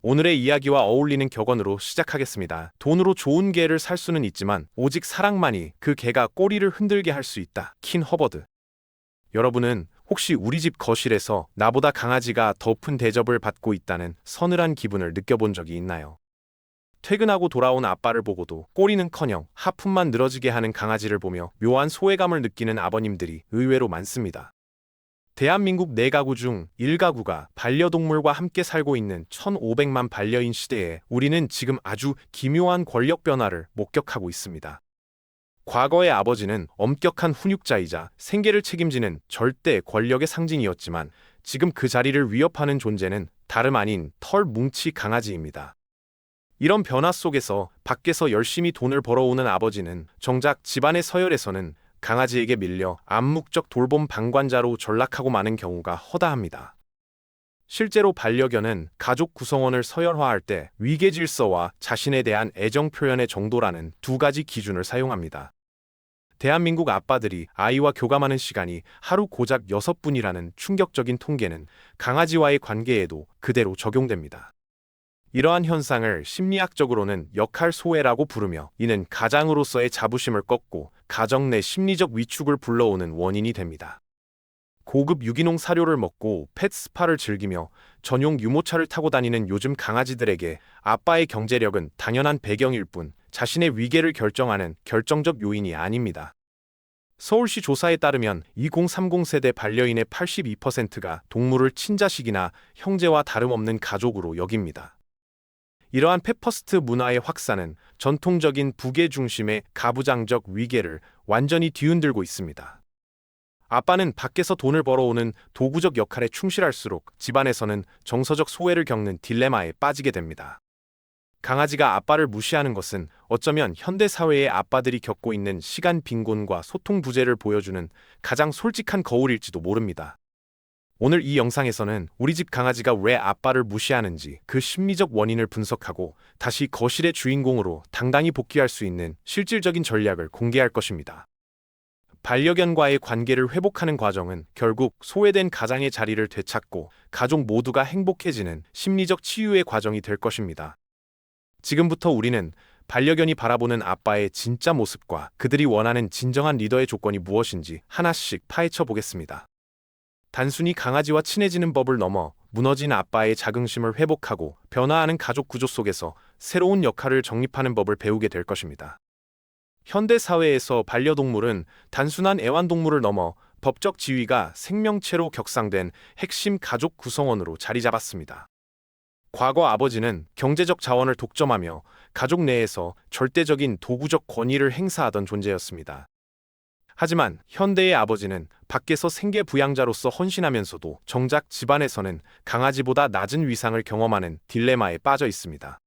오늘의 이야기와 어울리는 격언으로 시작하겠습니다. 돈으로 좋은 개를 살 수는 있지만 오직 사랑만이 그 개가 꼬리를 흔들게 할 수 있다. 킨 허버드. 여러분은 혹시 우리 집 거실에서 나보다 강아지가 더 큰 대접을 받고 있다는 서늘한 기분을 느껴본 적이 있나요? 퇴근하고 돌아온 아빠를 보고도 꼬리는커녕 하품만 늘어지게 하는 강아지를 보며 묘한 소외감을 느끼는 아버님들이 의외로 많습니다. 대한민국 4가구 중 1가구가 반려동물과 함께 살고 있는 1,500만 반려인 시대에 우리는 지금 아주 기묘한 권력 변화를 목격하고 있습니다. 과거의 아버지는 엄격한 훈육자이자 생계를 책임지는 절대 권력의 상징이었지만 지금 그 자리를 위협하는 존재는 다름 아닌 털뭉치 강아지입니다. 이런 변화 속에서 밖에서 열심히 돈을 벌어오는 아버지는 정작 집안의 서열에서는 강아지에게 밀려 암묵적 돌봄 방관자로 전락하고 마는 경우가 허다합니다. 실제로 반려견은 가족 구성원을 서열화할 때 위계 질서와 자신에 대한 애정 표현의 정도라는 2가지 기준을 사용합니다. 대한민국 아빠들이 아이와 교감하는 시간이 하루 고작 6분이라는 충격적인 통계는 강아지와의 관계에도 그대로 적용됩니다. 이러한 현상을 심리학적으로는 역할 소외라고 부르며 이는 가장으로서의 자부심을 꺾고 가정 내 심리적 위축을 불러오는 원인이 됩니다. 고급 유기농 사료를 먹고 펫 스파를 즐기며 전용 유모차를 타고 다니는 요즘 강아지들에게 아빠의 경제력은 당연한 배경일 뿐 자신의 위계를 결정하는 결정적 요인이 아닙니다. 서울시 조사에 따르면 2030 세대 반려인의 82%가 동물을 친자식이나 형제와 다름없는 가족으로 여깁니다. 이러한 펫퍼스트 문화의 확산은 전통적인 부계 중심의 가부장적 위계를 완전히 뒤흔들고 있습니다. 아빠는 밖에서 돈을 벌어오는 도구적 역할에 충실할수록 집안에서는 정서적 소외를 겪는 딜레마에 빠지게 됩니다. 강아지가 아빠를 무시하는 것은 어쩌면 현대 사회의 아빠들이 겪고 있는 시간 빈곤과 소통 부재를 보여주는 가장 솔직한 거울일지도 모릅니다. 오늘 이 영상에서는 우리 집 강아지가 왜 아빠를 무시하는지 그 심리적 원인을 분석하고 다시 거실의 주인공으로 당당히 복귀할 수 있는 실질적인 전략을 공개할 것입니다. 반려견과의 관계를 회복하는 과정은 결국 소외된 가장의 자리를 되찾고 가족 모두가 행복해지는 심리적 치유의 과정이 될 것입니다. 지금부터 우리는 반려견이 바라보는 아빠의 진짜 모습과 그들이 원하는 진정한 리더의 조건이 무엇인지 하나씩 파헤쳐 보겠습니다. 단순히 강아지와 친해지는 법을 넘어 무너진 아빠의 자긍심을 회복하고 변화하는 가족 구조 속에서 새로운 역할을 정립하는 법을 배우게 될 것입니다. 현대 사회에서 반려동물은 단순한 애완동물을 넘어 법적 지위가 생명체로 격상된 핵심 가족 구성원으로 자리 잡았습니다. 과거 아버지는 경제적 자원을 독점하며 가족 내에서 절대적인 도구적 권위를 행사하던 존재였습니다. 하지만 현대의 아버지는 밖에서 생계 부양자로서 헌신하면서도 정작 집안에서는 강아지보다 낮은 위상을 경험하는 딜레마에 빠져 있습니다.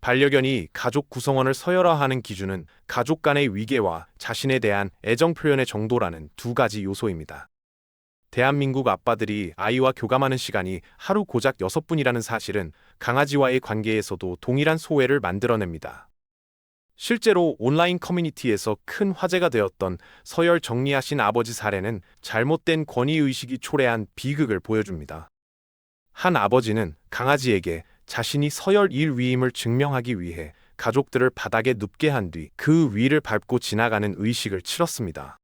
반려견이 가족 구성원을 서열화하는 기준은 가족 간의 위계와 자신에 대한 애정 표현의 정도라는 2가지 요소입니다. 대한민국 아빠들이 아이와 교감하는 시간이 하루 고작 6분이라는 사실은 강아지와의 관계에서도 동일한 소외를 만들어냅니다. 실제로 온라인 커뮤니티에서 큰 화제가 되었던 서열 정리하신 아버지 사례는 잘못된 권위의식이 초래한 비극을 보여줍니다. 한 아버지는 강아지에게 자신이 서열 1위임을 증명하기 위해 가족들을 바닥에 눕게 한 뒤 그 위를 밟고 지나가는 의식을 치렀습니다.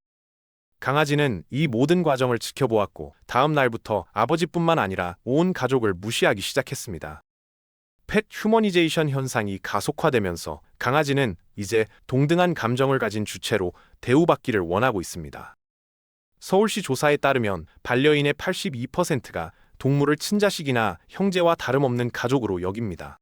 강아지는 이 모든 과정을 지켜보았고 다음 날부터 아버지뿐만 아니라 온 가족을 무시하기 시작했습니다. 펫 휴머니제이션 현상이 가속화되면서 강아지는 이제 동등한 감정을 가진 주체로 대우받기를 원하고 있습니다. 서울시 조사에 따르면 반려인의 82%가 동물을 친자식이나 형제와 다름없는 가족으로 여깁니다.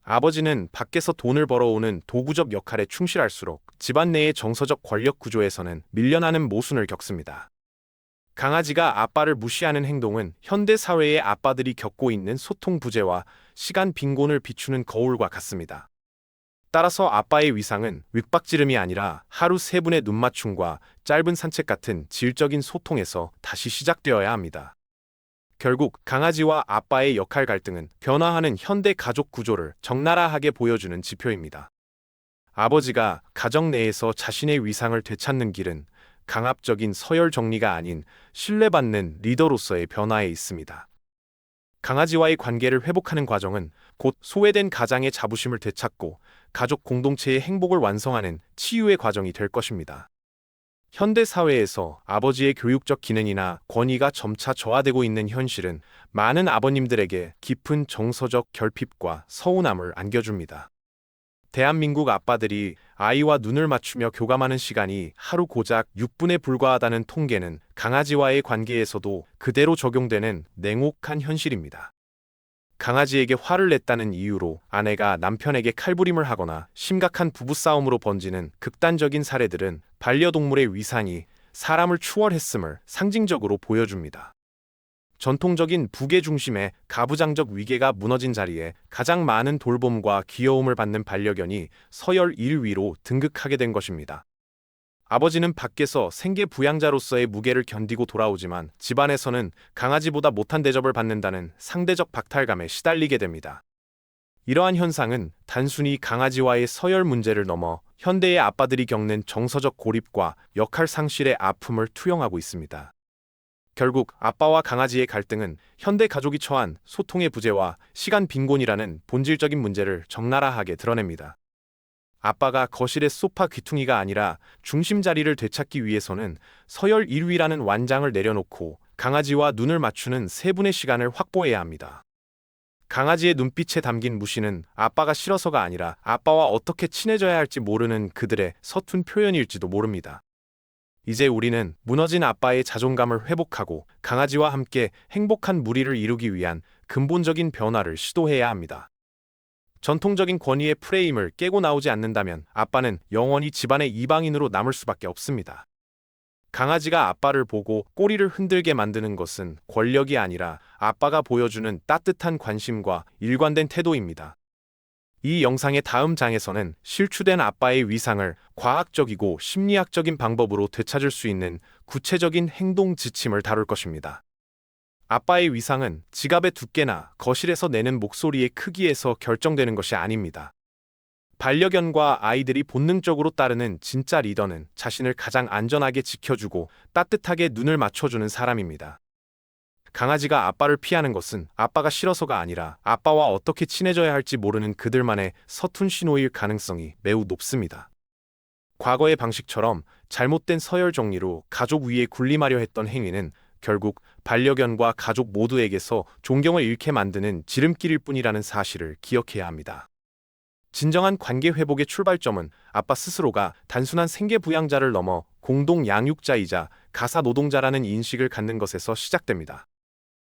아버지는 밖에서 돈을 벌어오는 도구적 역할에 충실할수록 집안 내의 정서적 권력 구조에서는 밀려나는 모순을 겪습니다. 강아지가 아빠를 무시하는 행동은 현대 사회의 아빠들이 겪고 있는 소통 부재와 시간 빈곤을 비추는 거울과 같습니다. 따라서 아빠의 위상은 윗박지름이 아니라 하루 3분의 눈맞춤과 짧은 산책 같은 질적인 소통에서 다시 시작되어야 합니다. 결국 강아지와 아빠의 역할 갈등은 변화하는 현대 가족 구조를 적나라하게 보여주는 지표입니다. 아버지가 가정 내에서 자신의 위상을 되찾는 길은 강압적인 서열 정리가 아닌 신뢰받는 리더로서의 변화에 있습니다. 강아지와의 관계를 회복하는 과정은 곧 소외된 가장의 자부심을 되찾고 가족 공동체의 행복을 완성하는 치유의 과정이 될 것입니다. 현대 사회에서 아버지의 교육적 기능이나 권위가 점차 저하되고 있는 현실은 많은 아버님들에게 깊은 정서적 결핍과 서운함을 안겨줍니다. 대한민국 아빠들이 아이와 눈을 맞추며 교감하는 시간이 하루 고작 6분에 불과하다는 통계는 강아지와의 관계에서도 그대로 적용되는 냉혹한 현실입니다. 강아지에게 화를 냈다는 이유로 아내가 남편에게 칼부림을 하거나 심각한 부부싸움으로 번지는 극단적인 사례들은 반려동물의 위상이 사람을 추월했음을 상징적으로 보여줍니다. 전통적인 부계 중심의 가부장적 위계가 무너진 자리에 가장 많은 돌봄과 귀여움을 받는 반려견이 서열 1위로 등극하게 된 것입니다. 아버지는 밖에서 생계 부양자로서의 무게를 견디고 돌아오지만 집안에서는 강아지보다 못한 대접을 받는다는 상대적 박탈감에 시달리게 됩니다. 이러한 현상은 단순히 강아지와의 서열 문제를 넘어 현대의 아빠들이 겪는 정서적 고립과 역할 상실의 아픔을 투영하고 있습니다. 결국 아빠와 강아지의 갈등은 현대 가족이 처한 소통의 부재와 시간 빈곤이라는 본질적인 문제를 적나라하게 드러냅니다. 아빠가 거실의 소파 귀퉁이가 아니라 중심 자리를 되찾기 위해서는 서열 1위라는 완장을 내려놓고 강아지와 눈을 맞추는 3분의 시간을 확보해야 합니다. 강아지의 눈빛에 담긴 무시는 아빠가 싫어서가 아니라 아빠와 어떻게 친해져야 할지 모르는 그들의 서툰 표현일지도 모릅니다. 이제 우리는 무너진 아빠의 자존감을 회복하고 강아지와 함께 행복한 무리를 이루기 위한 근본적인 변화를 시도해야 합니다. 전통적인 권위의 프레임을 깨고 나오지 않는다면 아빠는 영원히 집안의 이방인으로 남을 수밖에 없습니다. 강아지가 아빠를 보고 꼬리를 흔들게 만드는 것은 권력이 아니라 아빠가 보여주는 따뜻한 관심과 일관된 태도입니다. 이 영상의 다음 장에서는 실추된 아빠의 위상을 과학적이고 심리학적인 방법으로 되찾을 수 있는 구체적인 행동 지침을 다룰 것입니다. 아빠의 위상은 지갑의 두께나 거실에서 내는 목소리의 크기에서 결정되는 것이 아닙니다. 반려견과 아이들이 본능적으로 따르는 진짜 리더는 자신을 가장 안전하게 지켜주고 따뜻하게 눈을 맞춰주는 사람입니다. 강아지가 아빠를 피하는 것은 아빠가 싫어서가 아니라 아빠와 어떻게 친해져야 할지 모르는 그들만의 서툰 신호일 가능성이 매우 높습니다. 과거의 방식처럼 잘못된 서열 정리로 가족 위에 군림하려 했던 행위는 결국 반려견과 가족 모두에게서 존경을 잃게 만드는 지름길일 뿐이라는 사실을 기억해야 합니다. 진정한 관계 회복의 출발점은 아빠 스스로가 단순한 생계 부양자를 넘어 공동 양육자이자 가사 노동자라는 인식을 갖는 것에서 시작됩니다.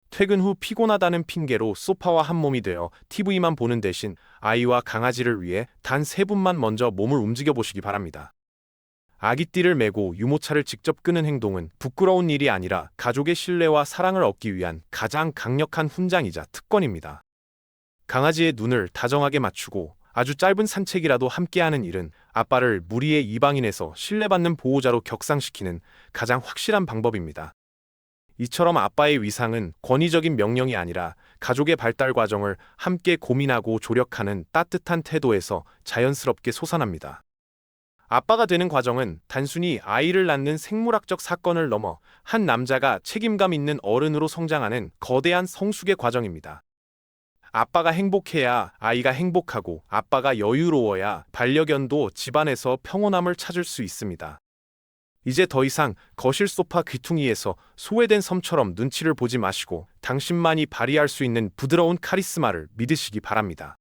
퇴근 후 피곤하다는 핑계로 소파와 한몸이 되어 TV만 보는 대신 아이와 강아지를 위해 단 3분만 먼저 몸을 움직여 보시기 바랍니다. 아기띠를 메고 유모차를 직접 끄는 행동은 부끄러운 일이 아니라 가족의 신뢰와 사랑을 얻기 위한 가장 강력한 훈장이자 특권입니다. 강아지의 눈을 다정하게 맞추고 아주 짧은 산책이라도 함께하는 일은 아빠를 무리의 이방인에서 신뢰받는 보호자로 격상시키는 가장 확실한 방법입니다. 이처럼 아빠의 위상은 권위적인 명령이 아니라 가족의 발달 과정을 함께 고민하고 조력하는 따뜻한 태도에서 자연스럽게 솟아납니다. 아빠가 되는 과정은 단순히 아이를 낳는 생물학적 사건을 넘어 한 남자가 책임감 있는 어른으로 성장하는 거대한 성숙의 과정입니다. 아빠가 행복해야 아이가 행복하고 아빠가 여유로워야 반려견도 집안에서 평온함을 찾을 수 있습니다. 이제 더 이상 거실 소파 귀퉁이에서 소외된 섬처럼 눈치를 보지 마시고 당신만이 발휘할 수 있는 부드러운 카리스마를 믿으시기 바랍니다.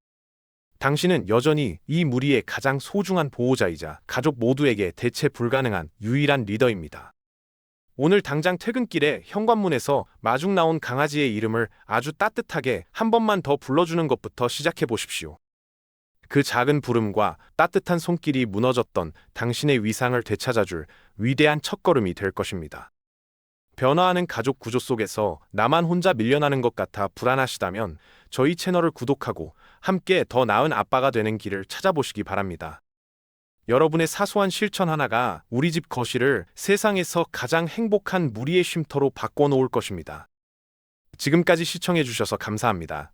당신은 여전히 이 무리의 가장 소중한 보호자이자 가족 모두에게 대체 불가능한 유일한 리더입니다. 오늘 당장 퇴근길에 현관문에서 마중 나온 강아지의 이름을 아주 따뜻하게 한 번만 더 불러주는 것부터 시작해 보십시오. 그 작은 부름과 따뜻한 손길이 무너졌던 당신의 위상을 되찾아줄 위대한 첫걸음이 될 것입니다. 변화하는 가족 구조 속에서 나만 혼자 밀려나는 것 같아 불안하시다면 저희 채널을 구독하고 함께 더 나은 아빠가 되는 길을 찾아보시기 바랍니다. 여러분의 사소한 실천 하나가 우리 집 거실을 세상에서 가장 행복한 무리의 쉼터로 바꿔놓을 것입니다. 지금까지 시청해주셔서 감사합니다.